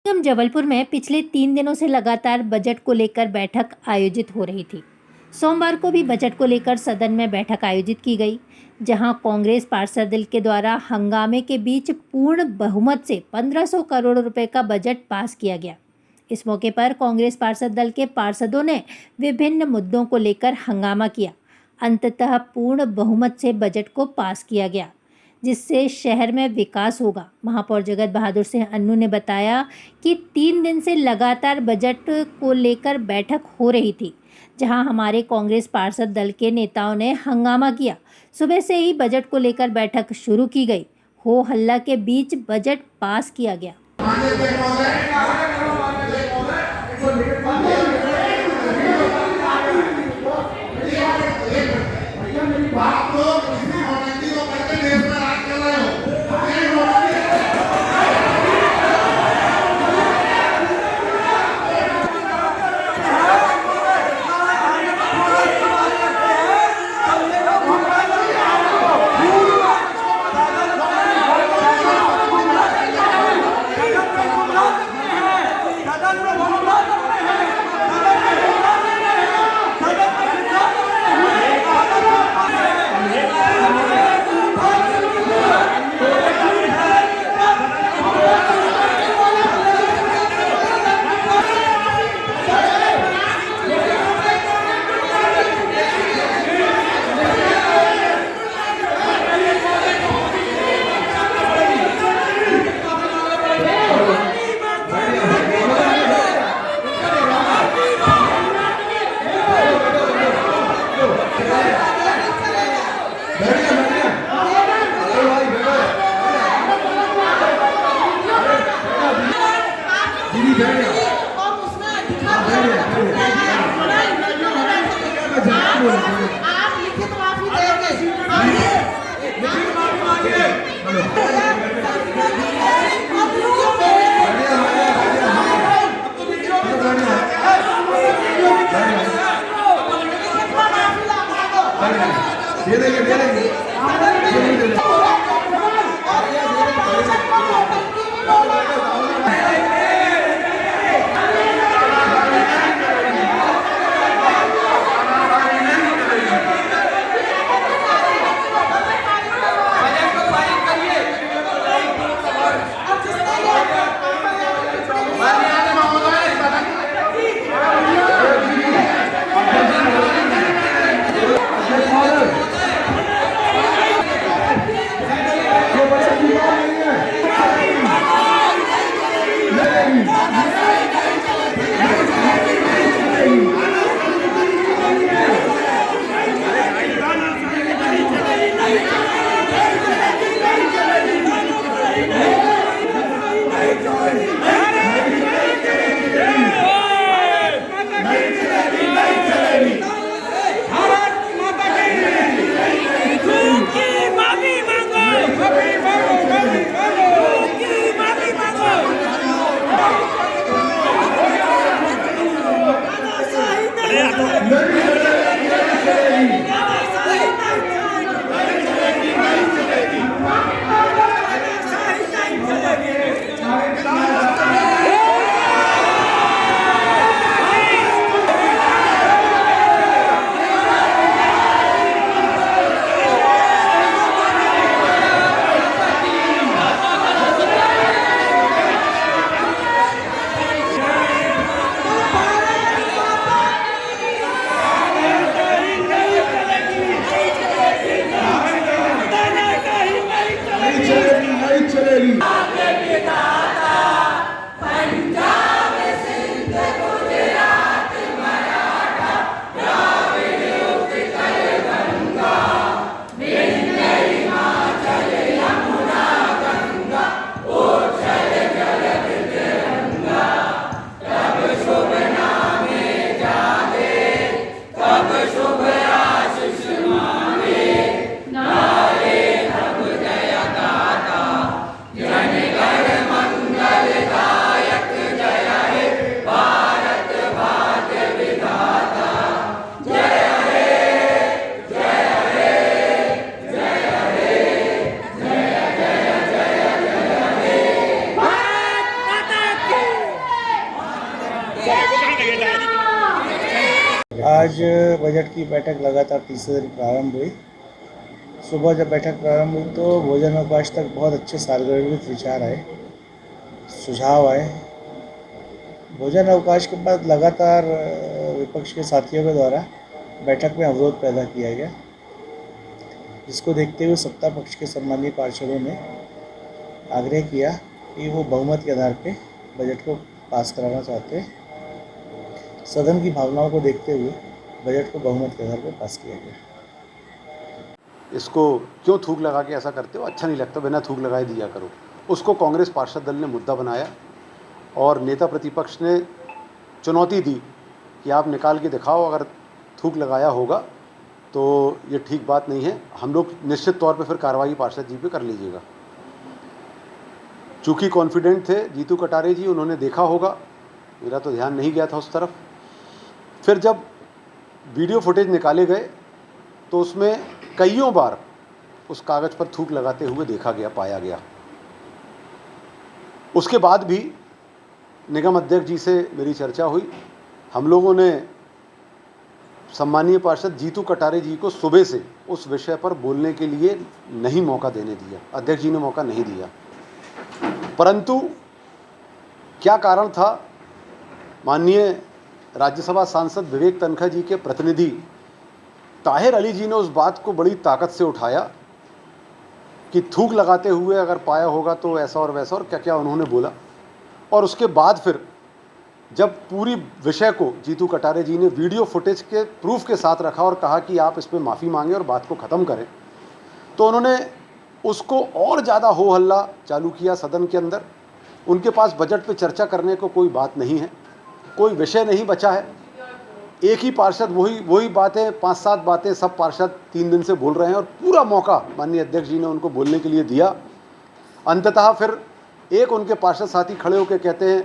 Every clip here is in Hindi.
हम जबलपुर में पिछले 3 दिनों से लगातार बजट को लेकर बैठक आयोजित हो रही थी। सोमवार को भी बजट को लेकर सदन में बैठक आयोजित की गई, जहां कांग्रेस पार्षद दल के द्वारा हंगामे के बीच पूर्ण बहुमत से 1500 करोड़ रुपए का बजट पास किया गया। इस मौके पर कांग्रेस पार्षद दल के पार्षदों ने विभिन्न मुद्दों को लेकर हंगामा किया। अंततः पूर्ण बहुमत से बजट को पास किया गया, जिससे शहर में विकास होगा। महापौर जगत बहादुर सिंह अन्नू ने बताया कि 3 दिन से लगातार बजट को लेकर बैठक हो रही थी, जहां हमारे कांग्रेस पार्षद दल के नेताओं ने हंगामा किया। सुबह से ही बजट को लेकर बैठक शुरू की गई। हो हल्ला के बीच बजट पास किया गया। आप लिखित माफी देंगे। आज बजट की बैठक लगातार तीसरे दिन प्रारंभ हुई। सुबह जब बैठक प्रारंभ हुई तो भोजन अवकाश तक बहुत अच्छे सार्वजनिक विचार आए, सुझाव आए। भोजन अवकाश के बाद लगातार विपक्ष के साथियों के द्वारा बैठक में अवरोध पैदा किया गया, जिसको देखते हुए सत्ता पक्ष के सम्मानीय पार्षदों ने आग्रह किया कि वो बहुमत के आधार पर बजट को पास कराना चाहते हैं। सदन की भावनाओं को देखते हुए बजट को बहुमत के आधार पर पास किया गया। इसको क्यों थूक लगा के ऐसा करते हो, अच्छा नहीं लगता, बिना थूक लगाए दिया करो। उसको कांग्रेस पार्षद दल ने मुद्दा बनाया और नेता प्रतिपक्ष ने चुनौती दी कि आप निकाल के दिखाओ, अगर थूक लगाया होगा तो ये ठीक बात नहीं है। हम लोग निश्चित तौर पे फिर कार्रवाई पार्षद जी पे कर लीजिएगा। चूँकि कॉन्फिडेंट थे जीतू कटारे जी, उन्होंने देखा होगा, मेरा तो ध्यान नहीं गया था उस तरफ। फिर जब वीडियो फुटेज निकाले गए तो उसमें कईयों बार उस कागज़ पर थूक लगाते हुए देखा गया, पाया गया। उसके बाद भी निगम अध्यक्ष जी से मेरी चर्चा हुई। हम लोगों ने सम्मानीय पार्षद जीतू कटारे जी को सुबह से उस विषय पर बोलने के लिए नहीं मौका देने दिया, अध्यक्ष जी ने मौका नहीं दिया। परंतु क्या कारण था, माननीय राज्यसभा सांसद विवेक तनखा जी के प्रतिनिधि ताहिर अली जी ने उस बात को बड़ी ताकत से उठाया कि थूक लगाते हुए अगर पाया होगा तो ऐसा और वैसा, और क्या क्या उन्होंने बोला। और उसके बाद फिर जब पूरी विषय को जीतू कटारे जी ने वीडियो फुटेज के प्रूफ के साथ रखा और कहा कि आप इस पर माफ़ी मांगें और बात को ख़त्म करें, तो उन्होंने उसको और ज़्यादा हो हल्ला चालू किया सदन के अंदर। उनके पास बजट पे चर्चा करने को कोई बात नहीं है, कोई विषय नहीं बचा है। एक ही पार्षद वही बातें, 5-7 बातें सब पार्षद 3 दिन से बोल रहे हैं और पूरा मौका माननीय अध्यक्ष जी ने उनको बोलने के लिए दिया। अंततः फिर एक उनके पार्षद साथी खड़े होकर कहते हैं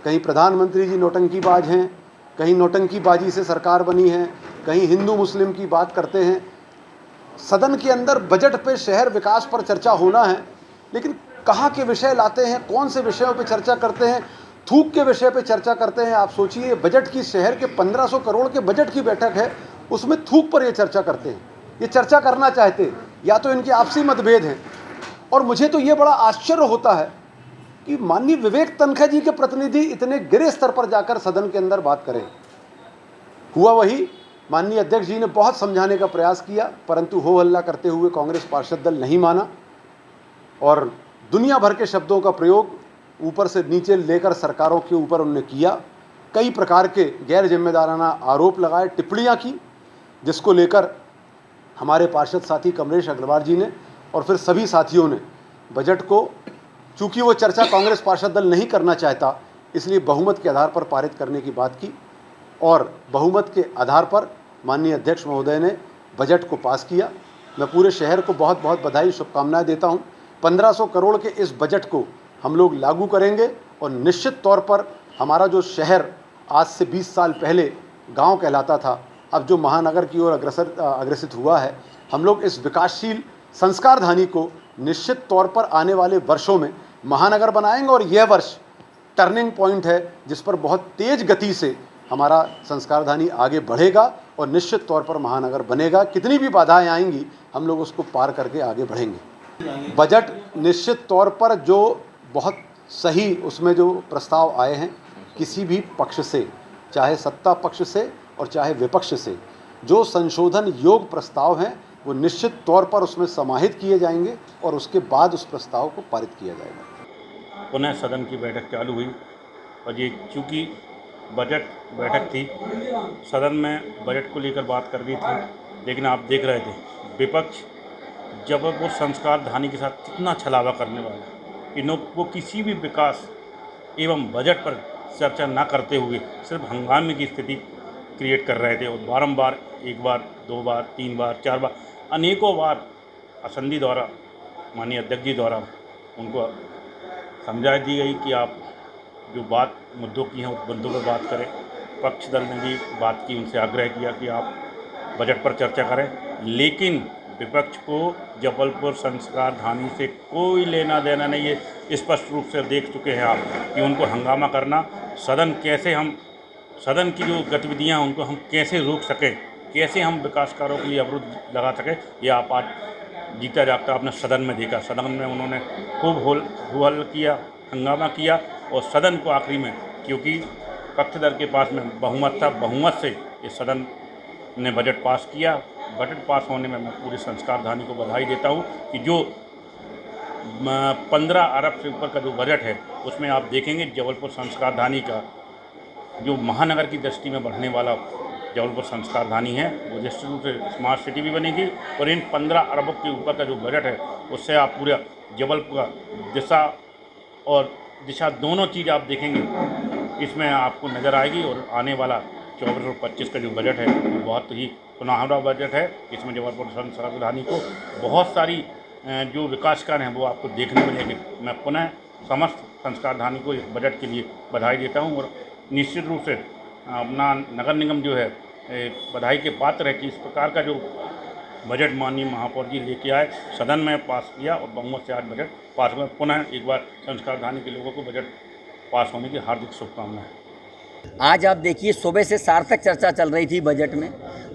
कहीं प्रधानमंत्री जी नौटंकीबाज हैं, कहीं नौटंकीबाजी से सरकार बनी है, कहीं हिंदू मुस्लिम की बात करते हैं। सदन के अंदर बजट पे, शहर विकास पर चर्चा होना है, लेकिन कहाँ के विषय लाते हैं, कौन से विषयों पे चर्चा करते हैं, थूक के विषय पे चर्चा करते हैं। आप सोचिए, बजट की, शहर के 1500 करोड़ के बजट की बैठक है, उसमें थूक पर ये चर्चा करते हैं। ये चर्चा करना चाहते, या तो इनके आपसी मतभेद हैं। और मुझे तो ये बड़ा आश्चर्य होता है कि माननीय विवेक तनखा जी के प्रतिनिधि इतने गिरे स्तर पर जाकर सदन के अंदर बात करें। हुआ वही, माननीय अध्यक्ष जी ने बहुत समझाने का प्रयास किया, परंतु हो हल्ला करते हुए कांग्रेस पार्षद दल नहीं माना और दुनिया भर के शब्दों का प्रयोग ऊपर से नीचे लेकर सरकारों के ऊपर उन्होंने किया। कई प्रकार के गैर जिम्मेदाराना आरोप लगाए, टिप्पणियां की, जिसको लेकर हमारे पार्षद साथी कमलेश अग्रवाल जी ने और फिर सभी साथियों ने बजट को, चूंकि वो चर्चा कांग्रेस पार्षद दल नहीं करना चाहता, इसलिए बहुमत के आधार पर पारित करने की बात की और बहुमत के आधार पर माननीय अध्यक्ष महोदय ने बजट को पास किया। मैं पूरे शहर को बहुत बहुत बधाई, शुभकामनाएं देता हूं। 1500 करोड़ के इस बजट को हम लोग लागू करेंगे और निश्चित तौर पर हमारा जो शहर आज से 20 साल पहले गांव कहलाता था, अब जो महानगर की ओर अग्रसित हुआ है, हम लोग इस विकासशील संस्कारधानी को निश्चित तौर पर आने वाले वर्षों में महानगर बनाएंगे। और यह वर्ष टर्निंग पॉइंट है जिस पर बहुत तेज गति से हमारा संस्कारधानी आगे बढ़ेगा और निश्चित तौर पर महानगर बनेगा। कितनी भी बाधाएं आएंगी, हम लोग उसको पार करके आगे बढ़ेंगे। बजट निश्चित तौर पर जो बहुत सही, उसमें जो प्रस्ताव आए हैं, किसी भी पक्ष से, चाहे सत्ता पक्ष से और चाहे विपक्ष से, जो संशोधन योग प्रस्ताव हैं वो निश्चित तौर पर उसमें समाहित किए जाएंगे और उसके बाद उस प्रस्ताव को पारित किया जाएगा। पुनः सदन की बैठक चालू हुई और ये चूँकि बजट बैठक थी, सदन में बजट को लेकर बात कर दी थी, लेकिन आप देख रहे थे विपक्ष जब वो संस्कारधानी के साथ कितना छलावा करने वाला कि वो किसी भी विकास एवं बजट पर चर्चा ना करते हुए सिर्फ हंगामे की स्थिति क्रिएट कर रहे थे और बारंबार, एक बार, 2 बार, 3 बार, 4 बार, अनेकों बार असंधी द्वारा, माननीय अध्यक्ष जी द्वारा उनको समझा दी गई कि आप जो बात मुद्दों की हैं उस मुद्दों पर बात करें। पक्ष दल ने भी बात की, उनसे आग्रह किया कि आप बजट पर चर्चा करें, लेकिन विपक्ष को जबलपुर संस्कारधानी से कोई लेना देना नहीं है। स्पष्ट रूप से देख चुके हैं आप कि उनको हंगामा करना, सदन कैसे हम सदन की जो गतिविधियां उनको हम कैसे रोक सकें, कैसे हम विकास कार्यों के लिए अवरुद्ध लगा सकें, ये आप आज जीता जागता आपने सदन में देखा। सदन में उन्होंने खूब हल्ला किया, हंगामा किया और सदन को आखिरी में, क्योंकि पक्षधर के पास में बहुमत था, बहुमत से इस सदन ने बजट पास किया। बजट पास होने में मैं पूरे संस्कारधानी को बधाई देता हूँ कि जो 15 अरब से ऊपर का जो बजट है उसमें आप देखेंगे जबलपुर संस्कारधानी का जो महानगर की दृष्टि में बढ़ने वाला जबलपुर संस्कारधानी है वो निश्चित रूप से स्मार्ट सिटी भी बनेगी और इन 15 अरबों के ऊपर का जो बजट है उससे आप पूरा जबलपुर का दिशा दोनों चीज़ आप देखेंगे इसमें आपको नज़र आएगी। और आने वाला 24 और 25 का जो बजट है वो बहुत ही सुनहरा बजट है। इसमें जबलपुर संस्कारधानी को बहुत सारी जो विकास कार्य हैं वो आपको देखने मिलेंगे। मैं पुनः समस्त संस्कारधानी को इस बजट के लिए बधाई देता हूं और निश्चित रूप से अपना नगर निगम जो है बधाई के पात्र है कि इस प्रकार का जो बजट माननीय महापौर जी लेके आए, सदन में पास किया और बहुमत से आज बजट पास हुआ। पुनः एक बार संस्कारधानी के लोगों को बजट पास होने की हार्दिक शुभकामनाएं। आज आप देखिए सुबह से सार्थक चर्चा चल रही थी बजट में।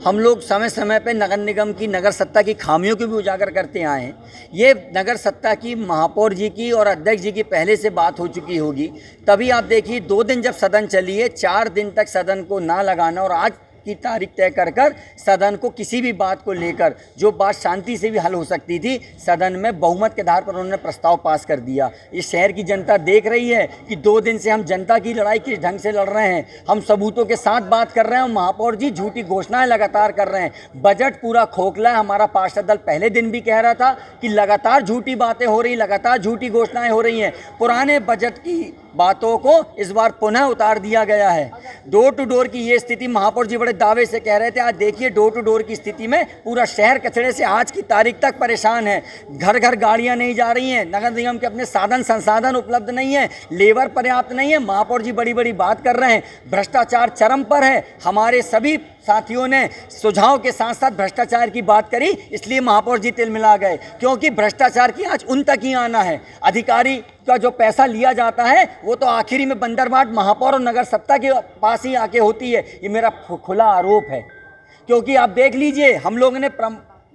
हम लोग समय समय पे नगर निगम की नगर सत्ता की खामियों को भी उजागर करते आए हैं। ये नगर सत्ता की महापौर जी की और अध्यक्ष जी की पहले से बात हो चुकी होगी। तभी आप देखिए 2 दिन जब सदन चली है, 4 दिन तक सदन को ना लगाना और आज की तारीख तय कर सदन को किसी भी बात को लेकर जो बात शांति से भी हल हो सकती थी, सदन में बहुमत के आधार पर उन्होंने प्रस्ताव पास कर दिया। इस शहर की जनता देख रही है कि 2 दिन से हम जनता की लड़ाई किस ढंग से लड़ रहे हैं। हम सबूतों के साथ बात कर रहे हैं और महापौर जी झूठी घोषणाएं लगातार कर रहे हैं। बजट पूरा खोखला है। हमारा पार्षद दल पहले दिन भी कह रहा था कि लगातार झूठी बातें हो रही, लगातार झूठी घोषणाएं हो रही हैं। पुराने बजट की बातों को इस बार पुनः उतार दिया गया है। डोर टू डोर की ये स्थिति महापौर जी बड़े दावे से कह रहे थे। आज देखिए डोर टू डोर की स्थिति में पूरा शहर कचरे से आज की तारीख तक परेशान है। घर घर गाड़ियां नहीं जा रही हैं। नगर निगम के अपने साधन संसाधन उपलब्ध नहीं है, लेबर पर्याप्त नहीं है। महापौर जी बड़ी बड़ी बात कर रहे हैं। भ्रष्टाचार चरम पर है। हमारे सभी साथियों ने सुझाव के साथ साथ भ्रष्टाचार की बात करी, इसलिए महापौर जी तिलमिला गए, क्योंकि भ्रष्टाचार की आज उन तक ही आना है। अधिकारी का जो पैसा लिया जाता है वो तो आखिरी में बंदरबाट महापौर और नगर सत्ता के पास ही आके होती है। ये मेरा खुला आरोप है, क्योंकि आप देख लीजिए हम लोगों ने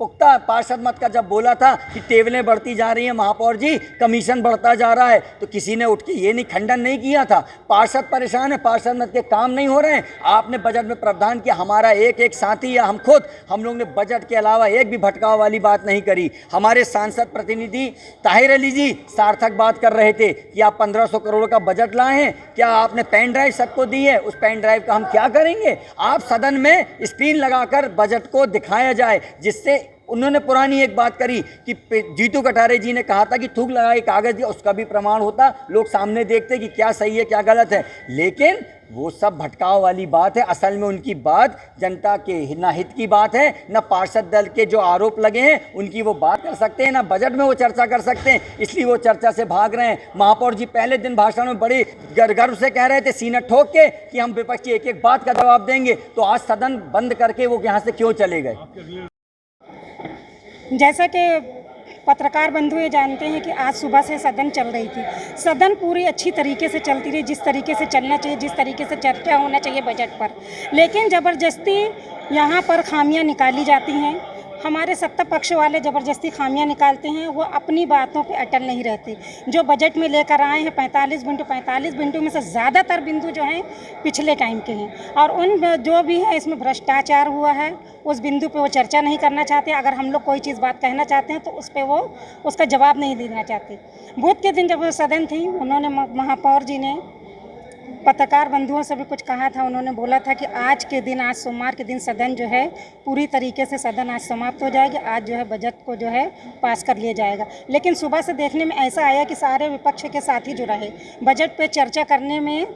पुख्ता पार्षद मत का जब बोला था कि टेबलें बढ़ती जा रही हैं महापौर जी, कमीशन बढ़ता जा रहा है, तो किसी ने उठ के ये नहीं खंडन नहीं किया था। पार्षद परेशान है, पार्षद मत के काम नहीं हो रहे हैं। आपने बजट में प्रावधान किया, हमारा एक एक साथी या हम लोग ने बजट के अलावा एक भी भटकाव वाली बात नहीं करी। हमारे सांसद प्रतिनिधि ताहिर अली जी सार्थक बात कर रहे थे कि आप 1500 करोड़ का बजट लाए हैं, क्या आपने पेन ड्राइव सबको दी है? उस पेन ड्राइव का हम क्या करेंगे? आप सदन में स्क्रीन लगाकर बजट को दिखाया जाए, जिससे उन्होंने पुरानी एक बात करी कि जीतू कटारे जी ने कहा था कि थूक लगा के कागज़ दिया, उसका भी प्रमाण होता, लोग सामने देखते कि क्या सही है क्या गलत है। लेकिन वो सब भटकाव वाली बात है। असल में उनकी बात जनता के ना हित की बात है, ना पार्षद दल के जो आरोप लगे हैं उनकी वो बात कर सकते हैं, ना बजट में वो चर्चा कर सकते हैं, इसलिए वो चर्चा से भाग रहे हैं। महापौर जी पहले दिन भाषण में बड़ी गर्व से कह रहे थे सीना ठोक के कि हम विपक्ष की एक एक बात का जवाब देंगे, तो आज सदन बंद करके वो यहाँ से क्यों चले गए? जैसा कि पत्रकार बंधु ये जानते हैं कि आज सुबह से सदन चल रही थी। सदन पूरी अच्छी तरीके से चलती रही, जिस तरीके से चलना चाहिए, जिस तरीके से चर्चा होना चाहिए बजट पर। लेकिन ज़बरदस्ती यहाँ पर खामियाँ निकाली जाती हैं। हमारे सत्ता पक्ष वाले ज़बरदस्ती खामियां निकालते हैं, वो अपनी बातों पे अटल नहीं रहते। जो बजट में लेकर आए हैं 45 बिंदु में से ज़्यादातर बिंदु जो हैं पिछले टाइम के हैं, और उन जो भी है इसमें भ्रष्टाचार हुआ है उस बिंदु पे वो चर्चा नहीं करना चाहते। अगर हम लोग कोई चीज़ बात कहना चाहते हैं तो उस पर वो उसका जवाब नहीं देना चाहते। बुध के दिन जब वो सदन थी, उन्होंने महापौर जी ने पत्रकार बंधुओं से भी कुछ कहा था। उन्होंने बोला था कि आज के दिन, आज सोमवार के दिन सदन जो है पूरी तरीके से सदन आज समाप्त हो जाएगी, आज जो है बजट को जो है पास कर लिया जाएगा। लेकिन सुबह से देखने में ऐसा आया कि सारे विपक्ष के साथी जो रहे बजट पे चर्चा करने में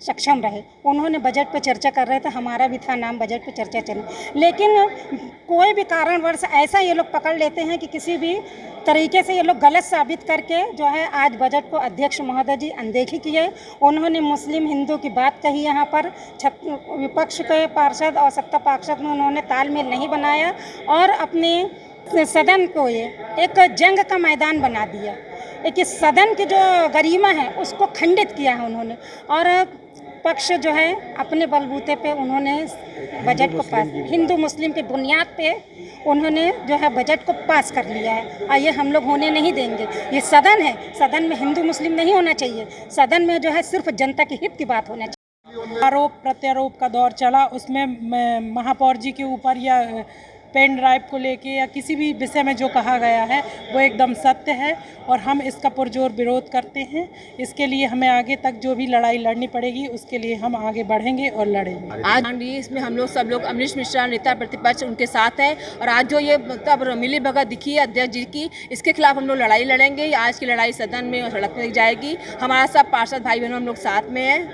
सक्षम रहे। उन्होंने बजट पे चर्चा कर रहे थे, हमारा भी था नाम बजट पे चर्चा चले, लेकिन कोई भी कारणवश ऐसा ये लोग पकड़ लेते हैं कि किसी भी तरीके से ये लोग गलत साबित करके जो है आज बजट को अध्यक्ष महोदय जी अनदेखी किए। उन्होंने मुस्लिम हिंदू की बात कही, यहाँ पर विपक्ष के पार्षद और सत्ता पार्षद में उन्होंने तालमेल नहीं बनाया और अपने सदन को ये एक जंग का मैदान बना दिया। एक सदन की जो गरिमा है उसको खंडित किया है उन्होंने। और विपक्ष जो है अपने बलबूते पे उन्होंने बजट को पास, हिंदू मुस्लिम की बुनियाद पे उन्होंने जो है बजट को पास कर लिया है और ये हम लोग होने नहीं देंगे। ये सदन है, सदन में हिंदू मुस्लिम नहीं होना चाहिए, सदन में जो है सिर्फ जनता के हित की बात होना चाहिए। आरोप प्रत्यारोप का दौर चला, उसमें महापौर जी के ऊपर या पेन ड्राइव को लेके या किसी भी विषय में जो कहा गया है वो एकदम सत्य है और हम इसका पुरजोर विरोध करते हैं। इसके लिए हमें आगे तक जो भी लड़ाई लड़नी पड़ेगी उसके लिए हम आगे बढ़ेंगे और लड़ेंगे। आज इसमें हम लोग सब लोग अमरीश मिश्रा नेता प्रतिपक्ष उनके साथ हैं और आज जो ये मतलब मिली भगत दिखी है अध्यक्ष जी की, इसके खिलाफ हम लोग लड़ाई लड़ेंगे। आज की लड़ाई सदन में और सड़क पर जाएगी। हमारा सब पार्षद भाई बहनों हम लोग साथ में हैं।